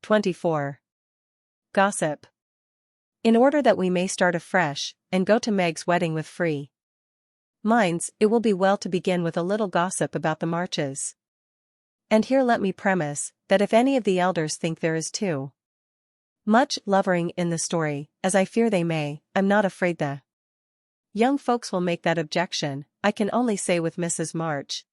24. Gossip. In order that we may start afresh, and go to Meg's wedding with free minds, it will be well to begin with a little gossip about the Marches. And here let me premise, that if any of the elders think there is too much lovering in the story, as I fear they may, I'm not afraid the young folks will make that objection. I can only say with Mrs. March,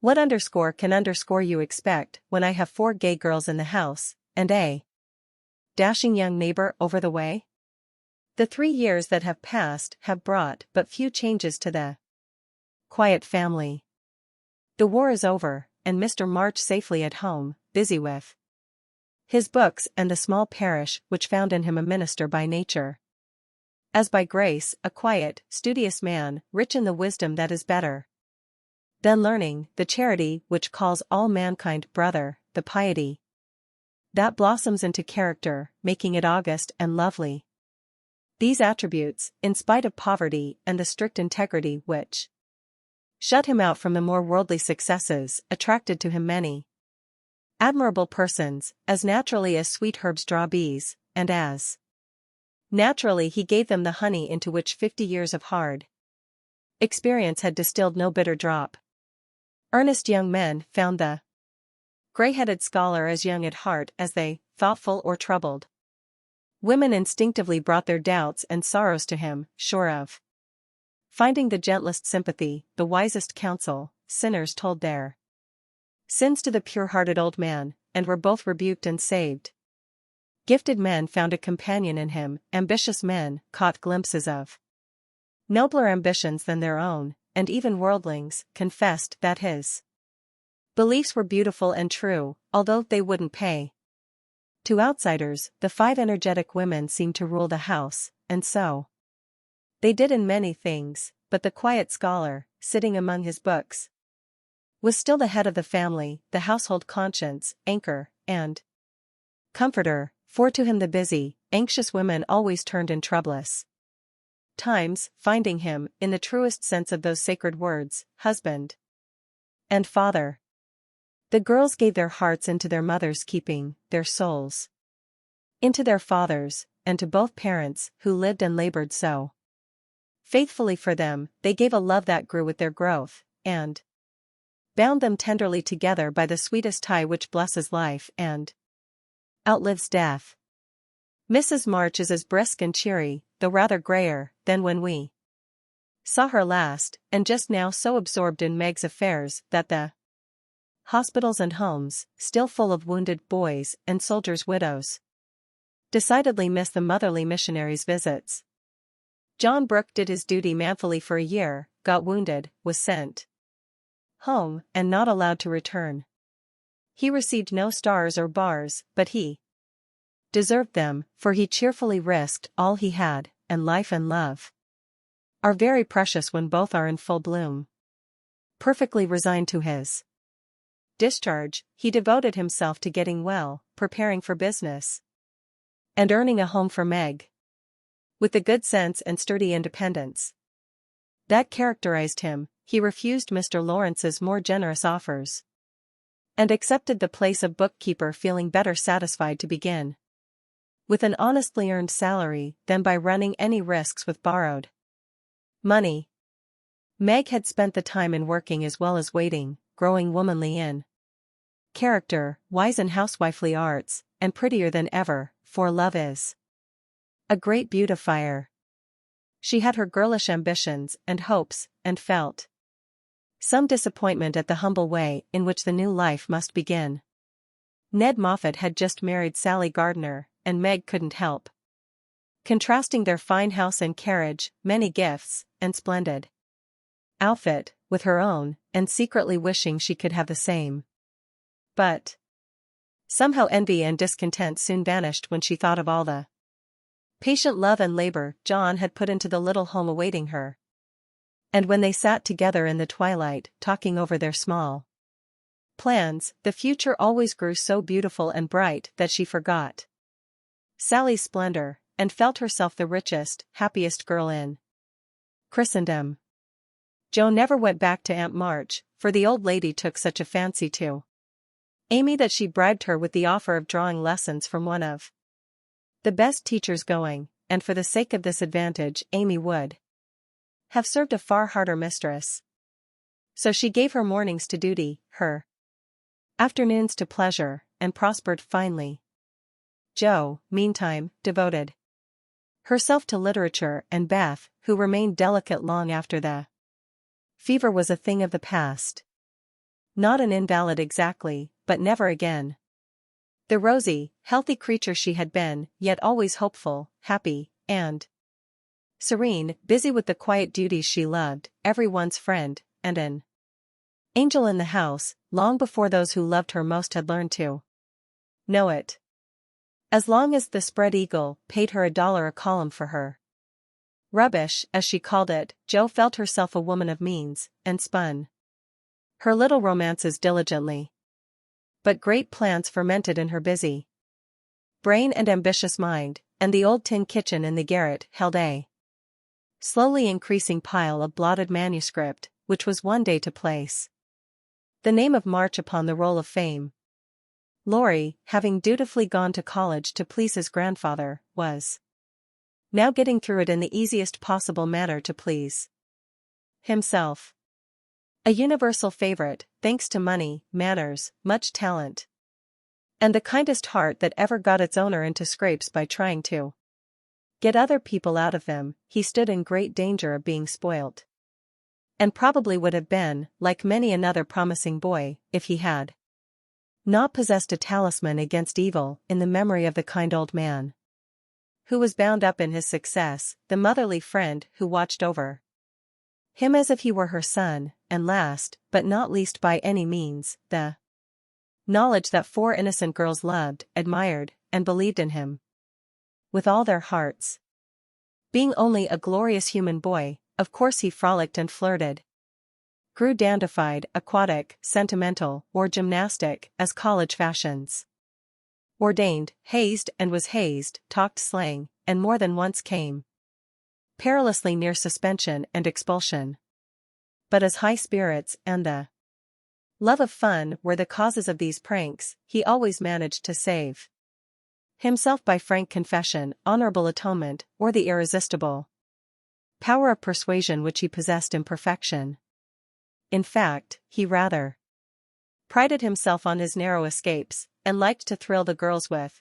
what underscore can underscore you expect when I have 4 gay girls in the house, and a dashing young neighbor over the way? The 3 years that have passed have brought but few changes to the quiet family. The war is over, and Mr. March safely at home, busy with his books and the small parish which found in him a minister by nature, as by grace, a quiet, studious man, rich in the wisdom that is better than learning, the charity which calls all mankind brother, the piety that blossoms into character, making it august and lovely. These attributes, in spite of poverty and the strict integrity which shut him out from the more worldly successes, attracted to him many admirable persons, as naturally as sweet herbs draw bees, and as naturally he gave them the honey into which 50 years of hard experience had distilled no bitter drop. Earnest young men found the gray-headed scholar as young at heart as they, thoughtful or troubled. Women instinctively brought their doubts and sorrows to him, sure of finding the gentlest sympathy, the wisest counsel. Sinners told their sins to the pure-hearted old man, and were both rebuked and saved. Gifted men found a companion in him, ambitious men caught glimpses of nobler ambitions than their own, and even worldlings confessed that his beliefs were beautiful and true, although they wouldn't pay. To outsiders, the 5 energetic women seemed to rule the house, and so they did in many things, but the quiet scholar, sitting among his books, was still the head of the family, the household conscience, anchor, and comforter, for to him the busy, anxious women always turned in troublous times, finding him, in the truest sense of those sacred words, husband and father. The girls gave their hearts into their mother's keeping, their souls into their fathers, and to both parents, who lived and labored so faithfully for them, they gave a love that grew with their growth, and bound them tenderly together by the sweetest tie which blesses life and outlives death. Mrs. March is as brisk and cheery, though rather grayer, than when we saw her last, and just now so absorbed in Meg's affairs that the hospitals and homes, still full of wounded boys and soldiers' widows, decidedly miss the motherly missionaries' visits. John Brooke did his duty manfully for a year, got wounded, was sent home, and not allowed to return. He received no stars or bars, but he deserved them, for he cheerfully risked all he had, and life and love are very precious when both are in full bloom. Perfectly resigned to his discharge, he devoted himself to getting well, preparing for business, and earning a home for Meg, with the good sense and sturdy independence that characterized him. He refused Mr. Lawrence's more generous offers, and accepted the place of bookkeeper, feeling better satisfied to begin with an honestly earned salary than by running any risks with borrowed money. Meg had spent the time in working as well as waiting, growing womanly in character, wise in housewifely arts, and prettier than ever, for love is a great beautifier. She had her girlish ambitions and hopes, and felt some disappointment at the humble way in which the new life must begin. Ned Moffat had just married Sally Gardner, and Meg couldn't help contrasting their fine house and carriage, many gifts, and splendid outfit, with her own, and secretly wishing she could have the same. But somehow envy and discontent soon vanished when she thought of all the patient love and labor John had put into the little home awaiting her. And when they sat together in the twilight, talking over their small plans, the future always grew so beautiful and bright that she forgot Sally's splendor, and felt herself the richest, happiest girl in Christendom. Jo never went back to Aunt March, for the old lady took such a fancy to Amy that she bribed her with the offer of drawing lessons from one of the best teachers going, and for the sake of this advantage Amy would have served a far harder mistress. So she gave her mornings to duty, her afternoons to pleasure, and prospered finely. Jo, meantime, devoted herself to literature, and Beth, who remained delicate long after the fever was a thing of the past. Not an invalid exactly, but never again the rosy, healthy creature she had been, yet always hopeful, happy, and serene, busy with the quiet duties she loved, everyone's friend, and an angel in the house, long before those who loved her most had learned to know it. As long as the Spread Eagle paid her $1 a column for her rubbish, as she called it, Jo felt herself a woman of means, and spun her little romances diligently. But great plans fermented in her busy brain and ambitious mind, and the old tin kitchen in the garret held a slowly increasing pile of blotted manuscript, which was one day to place the name of March upon the roll of fame. Laurie, having dutifully gone to college to please his grandfather, was now getting through it in the easiest possible manner to please himself. A universal favorite, thanks to money, manners, much talent, and the kindest heart that ever got its owner into scrapes by trying to get other people out of them, he stood in great danger of being spoilt. And probably would have been, like many another promising boy, if he had not possessed a talisman against evil in the memory of the kind old man who was bound up in his success, the motherly friend who watched over him as if he were her son, and last, but not least by any means, the knowledge that 4 innocent girls loved, admired, and believed in him with all their hearts. Being only a glorious human boy, of course he frolicked and flirted, grew dandified, aquatic, sentimental, or gymnastic, as college fashions ordained, hazed and was hazed, talked slang, and more than once came perilously near suspension and expulsion. But as high spirits and the love of fun were the causes of these pranks, he always managed to save himself by frank confession, honorable atonement, or the irresistible power of persuasion which he possessed in perfection. In fact, he rather prided himself on his narrow escapes, and liked to thrill the girls with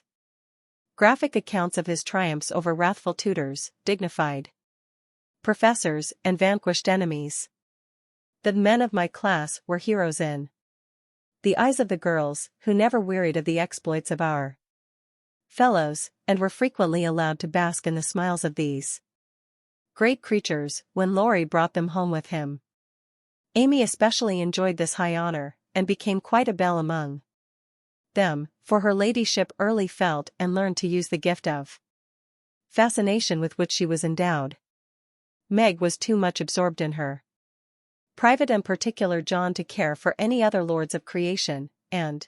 graphic accounts of his triumphs over wrathful tutors, dignified professors, and vanquished enemies. The men of my class were heroes in the eyes of the girls, who never wearied of the exploits of our fellows, and were frequently allowed to bask in the smiles of these great creatures, when Laurie brought them home with him. Amy especially enjoyed this high honor, and became quite a belle among them, for her ladyship early felt and learned to use the gift of fascination with which she was endowed. Meg was too much absorbed in her private and particular John to care for any other lords of creation, and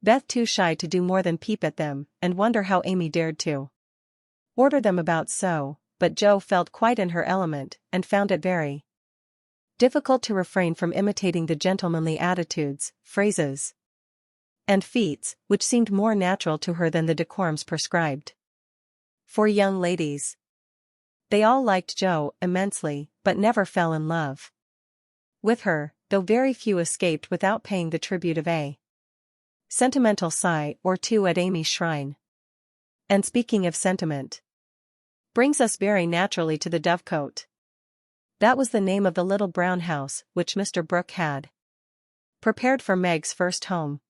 Beth too shy to do more than peep at them, and wonder how Amy dared to order them about so, but Jo felt quite in her element, and found it very difficult to refrain from imitating the gentlemanly attitudes, phrases, and feats, which seemed more natural to her than the decorums prescribed for young ladies. They all liked Jo immensely, but never fell in love with her, though very few escaped without paying the tribute of a sentimental sigh or two at Amy's shrine. And speaking of sentiment, brings us very naturally to the Dovecote. That was the name of the little brown house which Mr. Brooke had prepared for Meg's first home.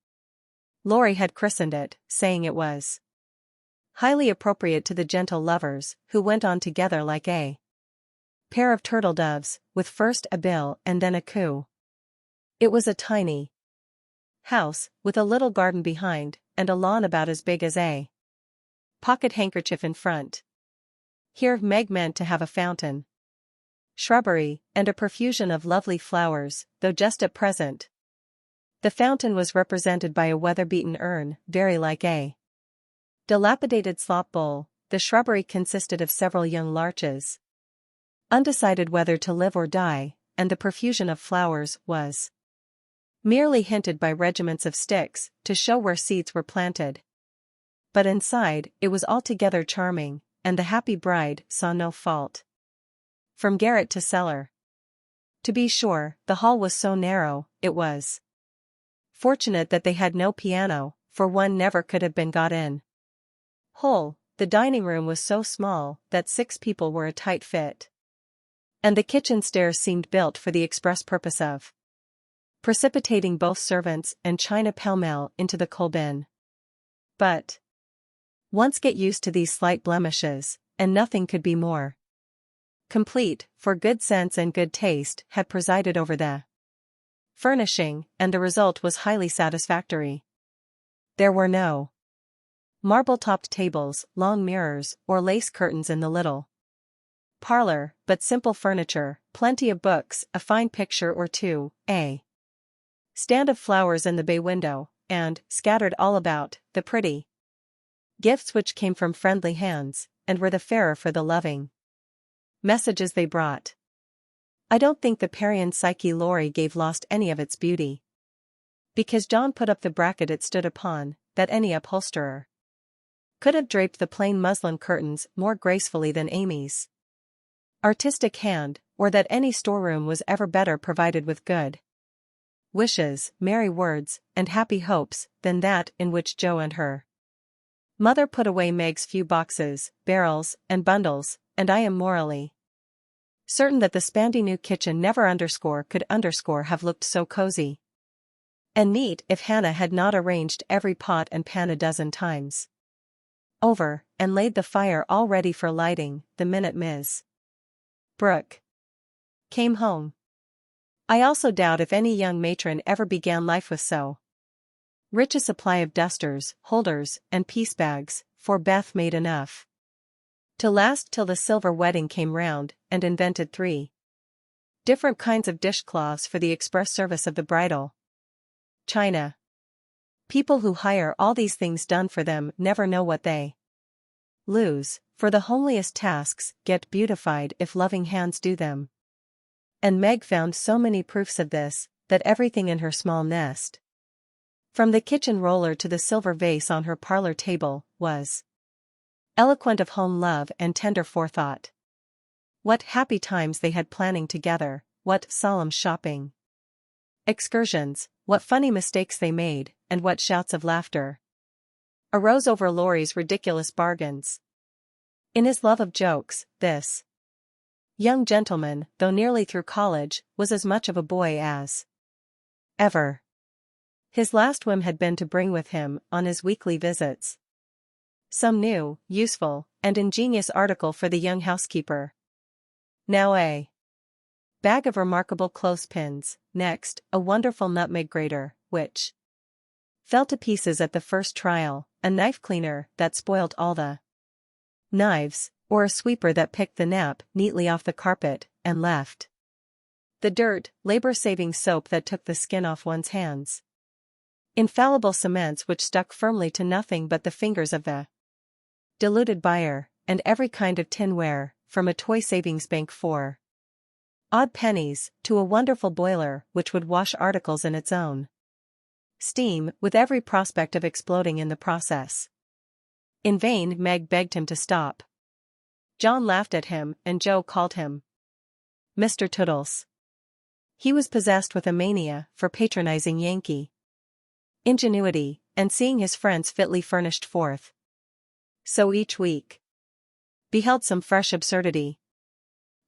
Laurie had christened it, saying it was highly appropriate to the gentle lovers, who went on together like a pair of turtle doves, with first a bill and then a coo. It was a tiny house, with a little garden behind, and a lawn about as big as a pocket handkerchief in front. Here Meg meant to have a fountain, shrubbery, and a profusion of lovely flowers, though just at present the fountain was represented by a weather-beaten urn, very like a dilapidated slop bowl. The shrubbery consisted of several young larches, undecided whether to live or die, and the profusion of flowers was merely hinted by regiments of sticks to show where seeds were planted. But inside, it was altogether charming, and the happy bride saw no fault. From garret to cellar. To be sure, the hall was so narrow, it was fortunate that they had no piano, for one never could have been got in. Whole, the dining room was so small that 6 people were a tight fit. And the kitchen stairs seemed built for the express purpose of precipitating both servants and china pell-mell into the coal bin. But once get used to these slight blemishes, and nothing could be more complete, for good sense and good taste had presided over the furnishing, and the result was highly satisfactory. There were no marble-topped tables, long mirrors, or lace curtains in the little parlor, but simple furniture, plenty of books, a fine picture or two, a stand of flowers in the bay window, and, scattered all about, the pretty gifts which came from friendly hands, and were the fairer for the loving messages they brought. I don't think the Parian Psyche Laurie gave lost any of its beauty, because John put up the bracket it stood upon, that any upholsterer could have draped the plain muslin curtains more gracefully than Amy's artistic hand, or that any storeroom was ever better provided with good wishes, merry words, and happy hopes, than that in which Joe and her mother put away Meg's few boxes, barrels, and bundles, and I am morally certain that the spandy new kitchen never could have looked so cozy and neat if Hannah had not arranged every pot and pan a dozen times over, and laid the fire all ready for lighting, the minute Miss Brooke came home. I also doubt if any young matron ever began life with so rich a supply of dusters, holders, and piece bags, for Beth made enough to last till the silver wedding came round, and invented 3 different kinds of dishcloths for the express service of the bridal china. People who hire all these things done for them never know what they lose, for the homeliest tasks get beautified if loving hands do them. And Meg found so many proofs of this, that everything in her small nest, from the kitchen roller to the silver vase on her parlor table, was eloquent of home love and tender forethought. What happy times they had planning together, what solemn shopping excursions, what funny mistakes they made, and what shouts of laughter arose over Laurie's ridiculous bargains. In his love of jokes, this young gentleman, though nearly through college, was as much of a boy as ever. His last whim had been to bring with him, on his weekly visits, some new, useful, and ingenious article for the young housekeeper. Now a bag of remarkable clothespins, next, a wonderful nutmeg grater, which fell to pieces at the first trial, a knife cleaner that spoilt all the knives, or a sweeper that picked the nap neatly off the carpet, and left the dirt, labor-saving soap that took the skin off one's hands, infallible cements which stuck firmly to nothing but the fingers of the deluded buyer, and every kind of tinware, from a toy savings bank for odd pennies, to a wonderful boiler which would wash articles in its own steam, with every prospect of exploding in the process. In vain Meg begged him to stop. John laughed at him, and Joe called him Mr. Toodles. He was possessed with a mania for patronizing Yankee ingenuity, and seeing his friends fitly furnished forth, so each week beheld some fresh absurdity.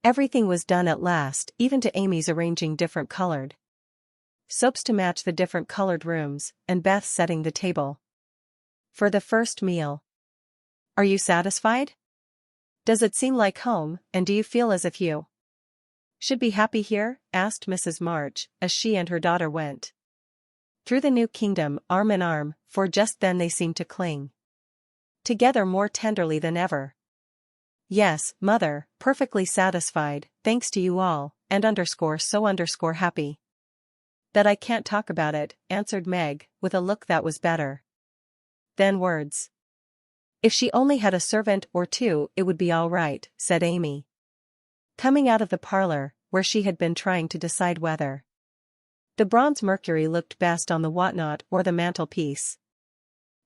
Everything was done at last, even to Amy's arranging different colored soaps to match the different colored rooms, and Beth setting the table for the first meal. Are you satisfied? Does it seem like home, and do you feel as if you should be happy here? Asked Mrs. March, as she and her daughter went through the new kingdom arm in arm, for just then they seemed to cling together more tenderly than ever. Yes, mother, perfectly satisfied, thanks to you all, and so happy that I can't talk about it, answered Meg, with a look that was better than words. If she only had a servant or 2 it would be all right, said Amy, coming out of the parlor, where she had been trying to decide whether The bronze Mercury looked best on the whatnot or the mantelpiece.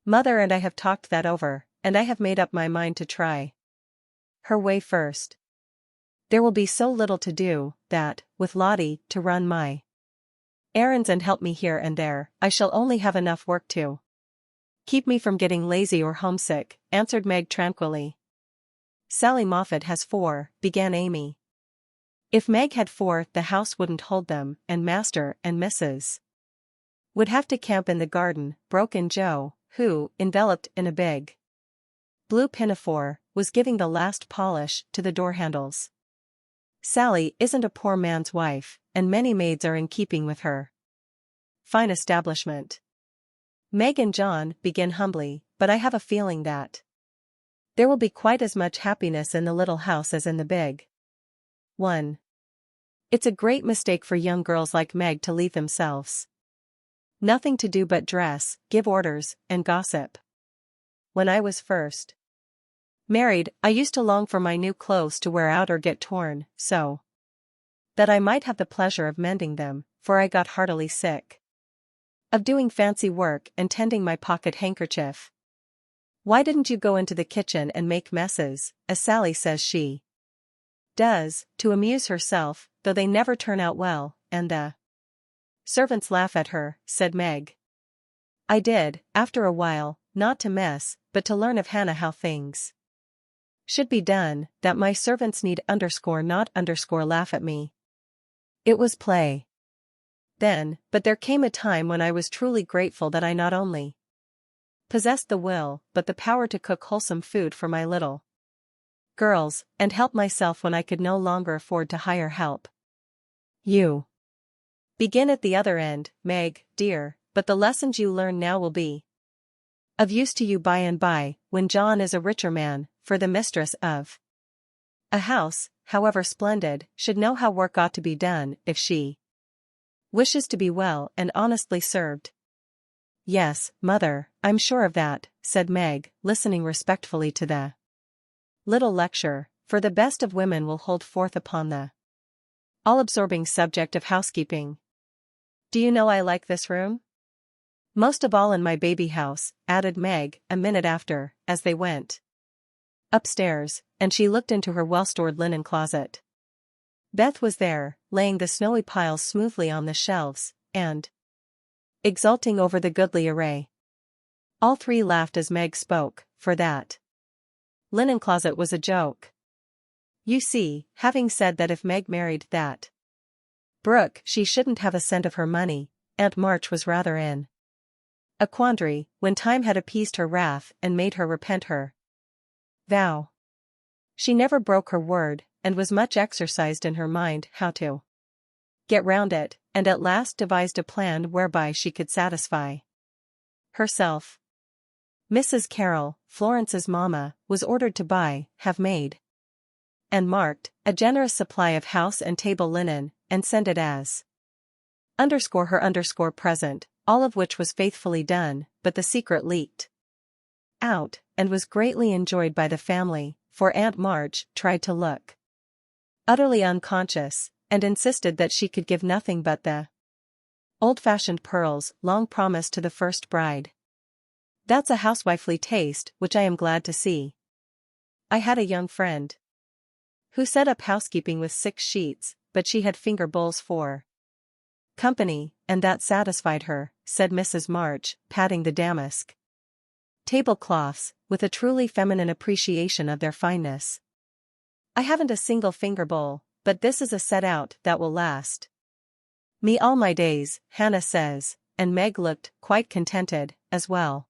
Mother and I have talked that over, and I have made up my mind to try her way first. There will be so little to do, that, with Lottie to run my errands and help me here and there, I shall only have enough work to keep me from getting lazy or homesick, answered Meg tranquilly. Sally Moffat has 4, began Amy. If Meg had 4, the house wouldn't hold them, and Master and Mrs. would have to camp in the garden, broke in Joe, who, enveloped in a big blue pinafore, was giving the last polish to the door handles. Sally isn't a poor man's wife, and many maids are in keeping with her fine establishment. Meg and John begin humbly, but I have a feeling that there will be quite as much happiness in the little house as in the big one. It's a great mistake for young girls like Meg to leave themselves nothing to do but dress, give orders, and gossip. When I was first married, I used to long for my new clothes to wear out or get torn, so that I might have the pleasure of mending them, for I got heartily sick of doing fancy work and tending my pocket handkerchief. Why didn't you go into the kitchen and make messes, as Sally says she does, to amuse herself, though they never turn out well, and the servants laugh at her, said Meg. I did, after a while, not to mess, but to learn of Hannah how things should be done, that my servants need not laugh at me. It was play then, but there came a time when I was truly grateful that I not only possessed the will, but the power to cook wholesome food for my little girls, and help myself when I could no longer afford to hire help. You begin at the other end, Meg, dear, but the lessons you learn now will be of use to you by and by, when John is a richer man, for the mistress of a house, however splendid, should know how work ought to be done if she wishes to be well and honestly served. Yes, Mother, I'm sure of that, said Meg, listening respectfully to the little lecture, for the best of women will hold forth upon the all-absorbing subject of housekeeping. Do you know I like this room? Most of all in my baby house, added Meg, a minute after, as they went upstairs, and she looked into her well-stored linen closet. Beth was there, laying the snowy piles smoothly on the shelves, and exulting over the goodly array. All 3 laughed as Meg spoke, for that linen closet was a joke. You see, having said that if Meg married that Brooke, she shouldn't have a cent of her money, Aunt March was rather in a quandary, when time had appeased her wrath and made her repent her vow. She never broke her word, and was much exercised in her mind how to get round it, and at last devised a plan whereby she could satisfy herself. Mrs. Carroll, Florence's mamma, was ordered to have made and marked a generous supply of house and table linen, and send it as her present, all of which was faithfully done, but the secret leaked out, and was greatly enjoyed by the family, for Aunt March tried to look utterly unconscious, and insisted that she could give nothing but the old-fashioned pearls long promised to the first bride. That's a housewifely taste, which I am glad to see. I had a young friend who set up housekeeping with 6 sheets, but she had finger bowls for company, and that satisfied her, said Mrs. March, patting the damask tablecloths, with a truly feminine appreciation of their fineness. I haven't a single finger bowl, but this is a set-out that will last me all my days, Hannah says, and Meg looked quite contented, as well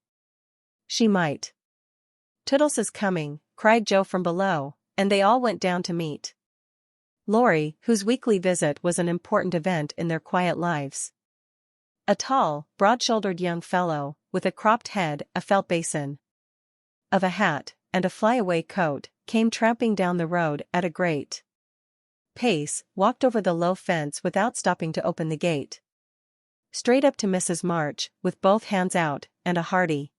she might. Toodles is coming, cried Joe from below, and they all went down to meet Laurie, whose weekly visit was an important event in their quiet lives. A tall, broad-shouldered young fellow, with a cropped head, a felt basin of a hat, and a flyaway coat, came tramping down the road at a great pace, walked over the low fence without stopping to open the gate, straight up to Mrs. March, with both hands out, and a hearty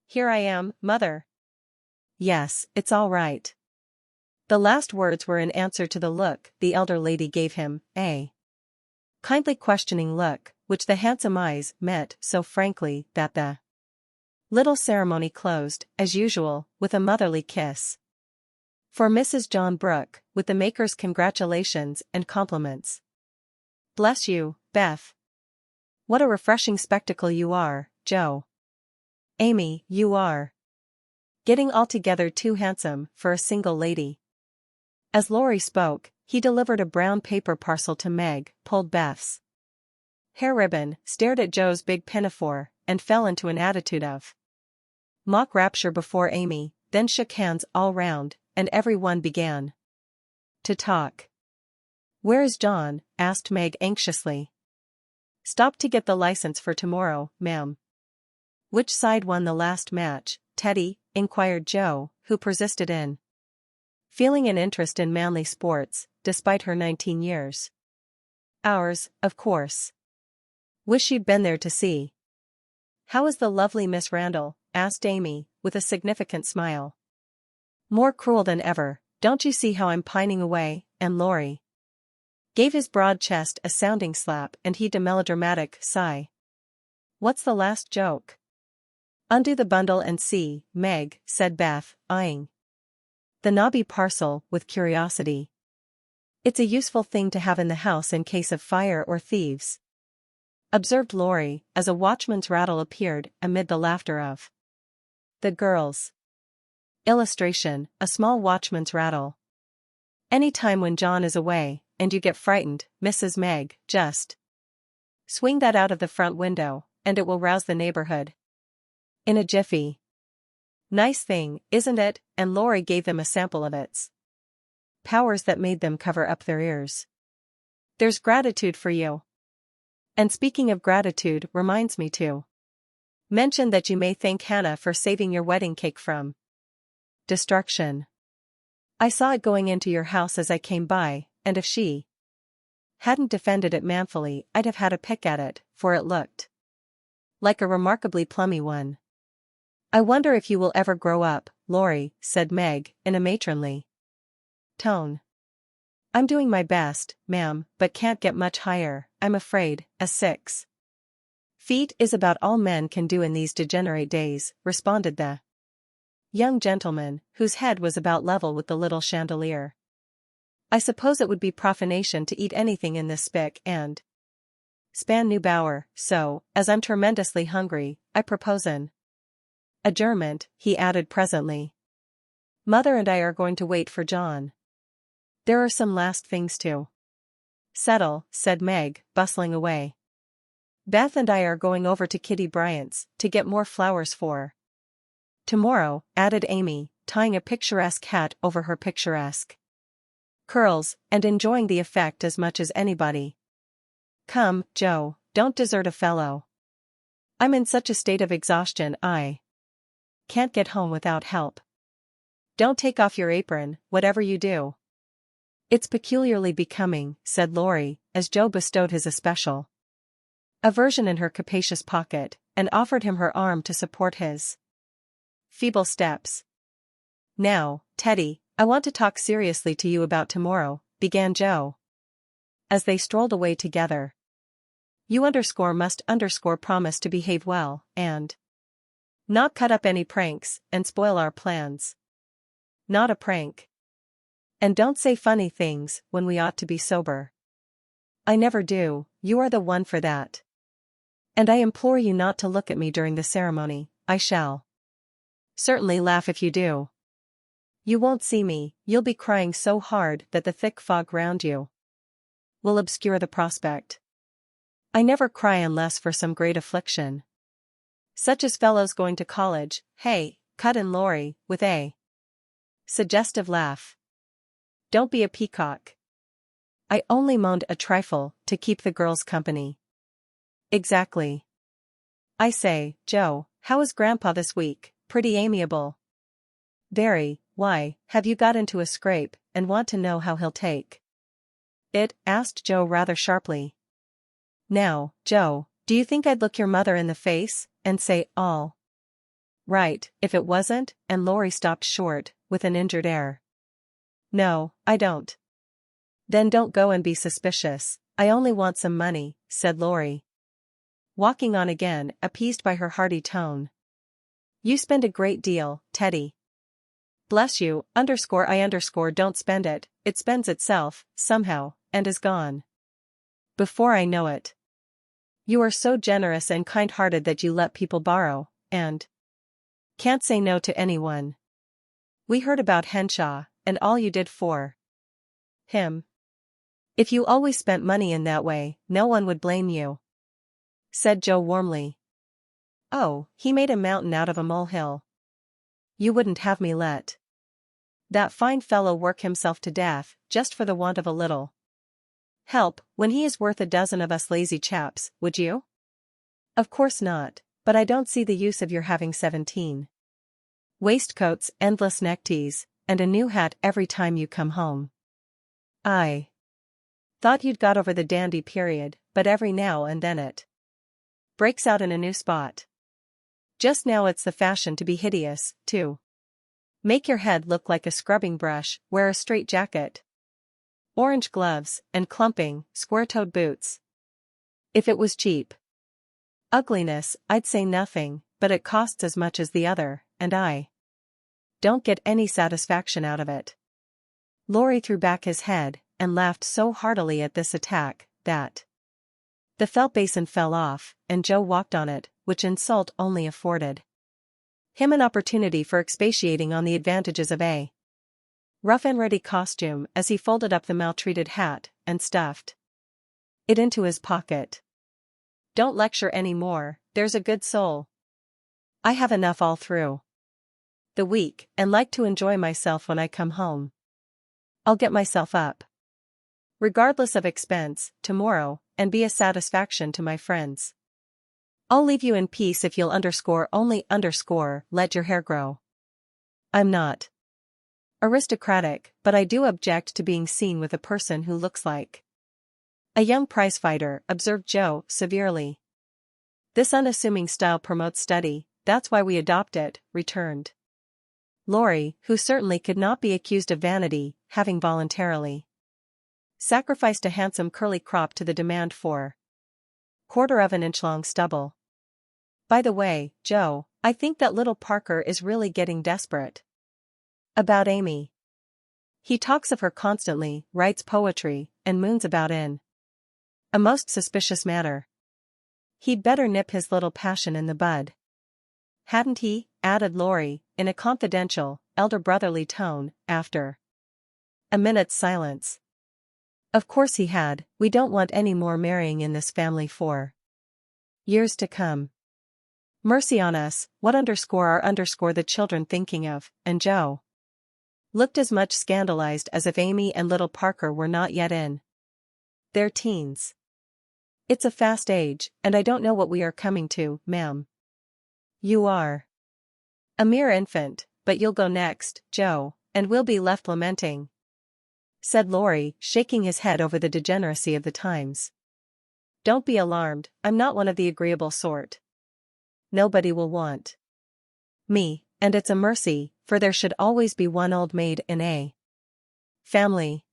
"Here I am, Mother." "Yes, it's all right." The last words were in answer to the look the elder lady gave him, kindly questioning look, which the handsome eyes met so frankly that the little ceremony closed, as usual, with a motherly kiss. For Mrs. John Brooke, with the maker's congratulations and compliments. "Bless you, Beth. What a refreshing spectacle you are, Joe. Amy, you are getting altogether too handsome for a single lady." As Laurie spoke, he delivered a brown paper parcel to Meg, pulled Beth's hair ribbon, stared at Joe's big pinafore, and fell into an attitude of mock rapture before Amy, then shook hands all round, and everyone began to talk. "Where is John?" asked Meg anxiously. "Stopped to get the license for tomorrow, ma'am." "Which side won the last match, Teddy?" inquired Joe, who persisted in feeling an interest in manly sports, despite her 19 years. "Ours, of course. Wish you'd been there to see." "How is the lovely Miss Randall?" asked Amy, with a significant smile. "More cruel than ever, don't you see how I'm pining away?" and Laurie gave his broad chest a sounding slap and heaved a melodramatic sigh. "What's the last joke?" "Undo the bundle and see, Meg," said Beth, eyeing the knobby parcel with curiosity. "It's a useful thing to have in the house in case of fire or thieves," observed Laurie, as a watchman's rattle appeared amid the laughter of the girls. Illustration: a small watchman's rattle. "Any time when John is away, and you get frightened, Mrs. Meg, just swing that out of the front window, and it will rouse the neighborhood in a jiffy." "Nice thing, isn't it?" and Laurie gave them a sample of its powers that made them cover up their ears. "There's gratitude for you. And speaking of gratitude reminds me to mention that you may thank Hannah for saving your wedding cake from destruction. I saw it going into your house as I came by, and if she hadn't defended it manfully, I'd have had a pick at it, for it looked like a remarkably plummy one." "I wonder if you will ever grow up, Laurie," said Meg, in a matronly tone. "I'm doing my best, ma'am, but can't get much higher, I'm afraid. A 6 feet is about all men can do in these degenerate days," responded the young gentleman, whose head was about level with the little chandelier. "I suppose it would be profanation to eat anything in this spick and span new bower, so, as I'm tremendously hungry, I propose an adjournment," he added presently. "Mother and I are going to wait for John. There are some last things to settle," said Meg, bustling away. "Beth and I are going over to Kitty Bryant's to get more flowers for tomorrow," added Amy, tying a picturesque hat over her picturesque curls, and enjoying the effect as much as anybody. "Come, Joe, don't desert a fellow. I'm in such a state of exhaustion I can't get home without help. Don't take off your apron, whatever you do." "It's peculiarly becoming," said Laurie, as Joe bestowed his especial aversion in her capacious pocket, and offered him her arm to support his feeble steps. "Now, Teddy, I want to talk seriously to you about tomorrow," began Joe, as they strolled away together. "You must promise to behave well, and not cut up any pranks, and spoil our plans." "Not a prank. And don't say funny things when we ought to be sober." "I never do, you are the one for that. And I implore you not to look at me during the ceremony. I shall certainly laugh if you do. You won't see me, you'll be crying so hard that the thick fog round you will obscure the prospect." "I never cry unless for some great affliction. Such as fellows going to college, hey?" cut in Laurie, with a suggestive laugh. "Don't be a peacock. I only moaned a trifle to keep the girls company." "Exactly. I say, Joe, how is Grandpa this week? Pretty amiable?" "Very. Why, have you got into a scrape, and want to know how he'll take it?" asked Joe rather sharply. "Now, Joe, do you think I'd look your mother in the face, and say, all right, if it wasn't?" and Laurie stopped short, with an injured air. "No, I don't." "Then don't go and be suspicious. I only want some money, said Lori. Walking on again, appeased by her hearty tone. You spend a great deal, Teddy. Bless you, _I_ don't spend it, it spends itself, somehow, and is gone. Before I know it. You are so generous and kind-hearted that you let people borrow, and can't say no to anyone. We heard about Henshaw, and all you did for him. If you always spent money in that way, no one would blame you, said Joe warmly. Oh, he made a mountain out of a molehill. You wouldn't have me let that fine fellow work himself to death, just for the want of a little help, when he is worth a dozen of us lazy chaps, would you? Of course not, but I don't see the use of your having 17 waistcoats, endless neckties, and a new hat every time you come home. I thought you'd got over the dandy period, but every now and then it breaks out in a new spot. Just now it's the fashion to be hideous, too. Make your head look like a scrubbing brush, wear a straight jacket, orange gloves, and clumping, square-toed boots. If it was cheap ugliness, I'd say nothing, but it costs as much as the other, and I don't get any satisfaction out of it. Lori threw back his head, and laughed so heartily at this attack, that the felt basin fell off, and Joe walked on it, which insult only afforded him an opportunity for expatiating on the advantages of a rough and ready costume as he folded up the maltreated hat, and stuffed it into his pocket. Don't lecture any more, there's a good soul. I have enough all through the week, and like to enjoy myself when I come home. I'll get myself up, regardless of expense, tomorrow, and be a satisfaction to my friends. I'll leave you in peace if you'll only let your hair grow. I'm not aristocratic, but I do object to being seen with a person who looks like a young prizefighter, observed Joe, severely. This unassuming style promotes study, that's why we adopt it, returned Lori, who certainly could not be accused of vanity, having voluntarily sacrificed a handsome curly crop to the demand for quarter-of-an-inch long stubble. By the way, Joe, I think that little Parker is really getting desperate about Amy. He talks of her constantly, writes poetry, and moons about a most suspicious matter. He'd better nip his little passion in the bud. Hadn't he? Added Lori, in a confidential, elder-brotherly tone, after a minute's silence. Of course he had, we don't want any more marrying in this family for years to come. Mercy on us, what are the children thinking of, and Joe looked as much scandalized as if Amy and little Parker were not yet in their teens. It's a fast age, and I don't know what we are coming to, ma'am. You are a mere infant, but you'll go next, Joe, and we'll be left lamenting, said Lori, shaking his head over the degeneracy of the times. Don't be alarmed, I'm not one of the agreeable sort. Nobody will want me, and it's a mercy, for there should always be one old maid in a family.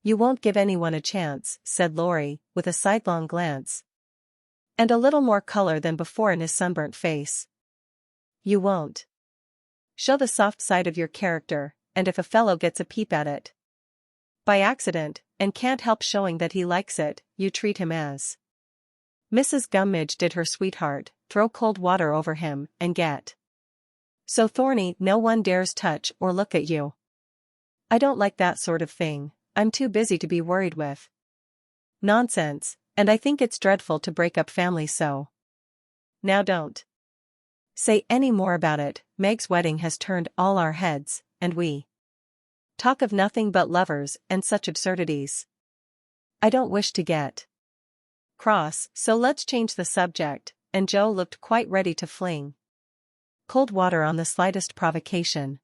You won't give anyone a chance, said Lori, with a sidelong glance, and a little more color than before in his sunburnt face. You won't show the soft side of your character, and if a fellow gets a peep at it by accident, and can't help showing that he likes it, you treat him as Mrs. Gummidge did her sweetheart, throw cold water over him, and get so thorny no one dares touch or look at you. I don't like that sort of thing, I'm too busy to be worried with nonsense, and I think it's dreadful to break up families so. Now don't say any more about it, Meg's wedding has turned all our heads, and we talk of nothing but lovers and such absurdities. I don't wish to get cross, so let's change the subject, and Joe looked quite ready to fling cold water on the slightest provocation.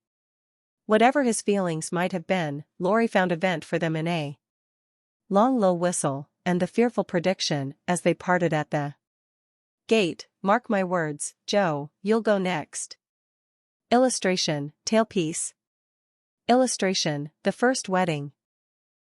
Whatever his feelings might have been, Lori found a vent for them in a long low whistle, and the fearful prediction, as they parted at the gate, mark my words, Joe, you'll go next. Illustration, tailpiece. Illustration, the first wedding,